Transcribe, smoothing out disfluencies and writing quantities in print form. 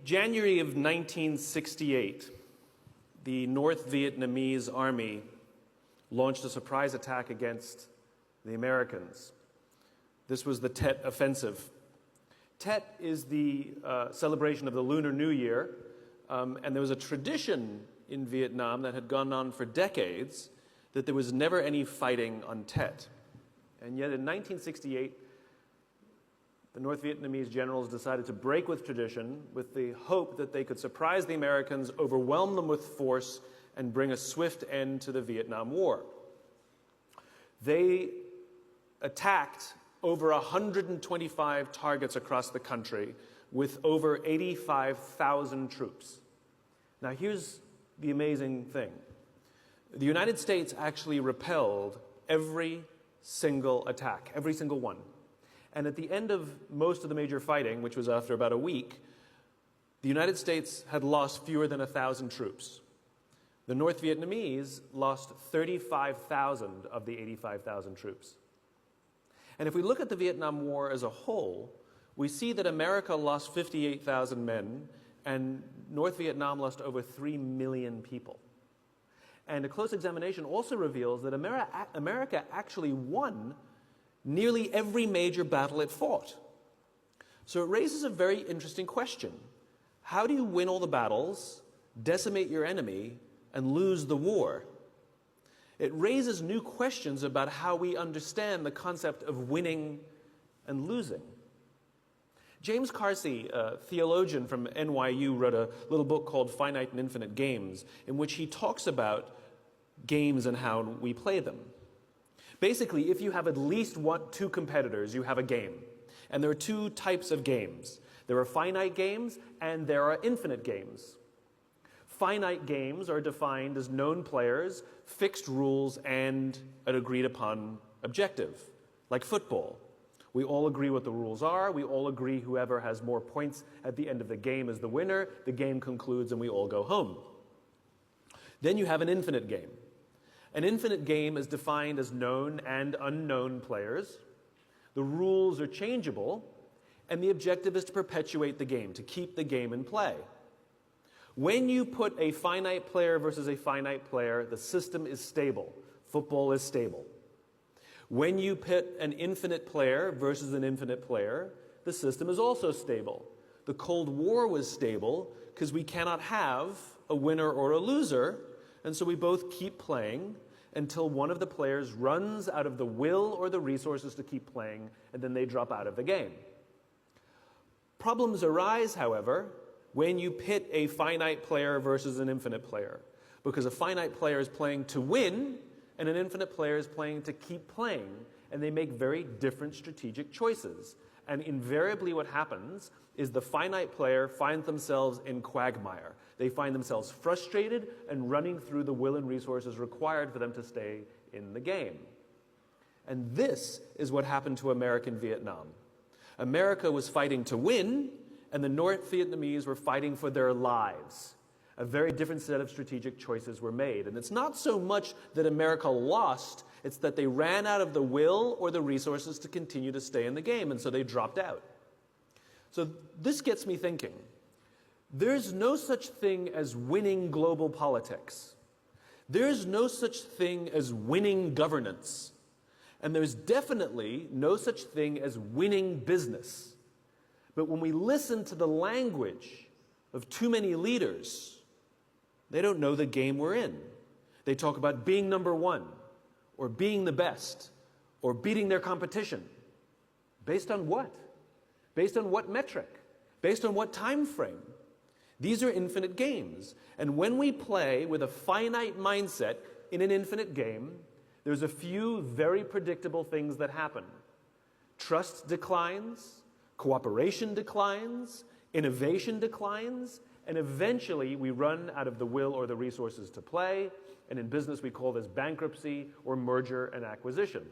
January of 1968, the North Vietnamese army launched a surprise attack against the Americans. This was the Tet Offensive. Tet is the celebration of the Lunar New Year, and there was a tradition in Vietnam that had gone on for decades that there was never any fighting on Tet. And yet in 1968, the North Vietnamese generals decided to break with tradition with the hope that they could surprise the Americans, overwhelm them with force, and bring a swift end to the Vietnam War. They attacked over 125 targets across the country with over 85,000 troops. Now here's the amazing thing. The United States actually repelled every single attack, every single one. And at the end of most of the major fighting, which was after about a week, the United States had lost fewer than 1,000 troops. The North Vietnamese lost 35,000 of the 85,000 troops. And if we look at the Vietnam War as a whole, we see that America lost 58,000 men, and North Vietnam lost over 3 million people. And a close examination also reveals that America actually won nearly every major battle it fought. So it raises a very interesting question. How do you win all the battles, decimate your enemy, and lose the war? It raises new questions about how we understand the concept of winning and losing. James Carsey, a theologian from NYU, wrote a little book called Finite and Infinite Games, in which he talks about games and how we play them. Basically, if you have at least two competitors, you have a game. And there are two types of games. There are finite games and there are infinite games. Finite games are defined as known players, fixed rules, and an agreed upon objective, like football. We all agree what the rules are. We all agree whoever has more points at the end of the game is the winner. The game concludes and we all go home. Then you have an infinite game. An infinite game is defined as known and unknown players. The rules are changeable, and the objective is to perpetuate the game, to keep the game in play. When you put a finite player versus a finite player, the system is stable. Football is stable. When you put an infinite player versus an infinite player, the system is also stable. The Cold War was stable because we cannot have a winner or a loser, and so we both keep playing until one of the players runs out of the will or the resources to keep playing, and then they drop out of the game. Problems arise, however, when you pit a finite player versus an infinite player, because a finite player is playing to win, and an infinite player is playing to keep playing, and they make very different strategic choices. And invariably what happens is the finite player finds themselves in quagmire. They find themselves frustrated and running through the will and resources required for them to stay in the game. And this is what happened to American Vietnam. America was fighting to win, and the North Vietnamese were fighting for their lives. A very different set of strategic choices were made. And it's not so much that America lost, it's that they ran out of the will or the resources to continue to stay in the game, and so they dropped out. So this gets me thinking. There's no such thing as winning global politics. There's no such thing as winning governance. And there's definitely no such thing as winning business. But when we listen to the language of too many leaders, they don't know the game we're in. They talk about being number one, or being the best, or beating their competition. Based on what? Based on what metric? Based on what time frame? These are infinite games. And when we play with a finite mindset in an infinite game, there's a few very predictable things that happen. Trust declines, cooperation declines, innovation declines, and eventually we run out of the will or the resources to play. And in business we call this bankruptcy or merger and acquisition.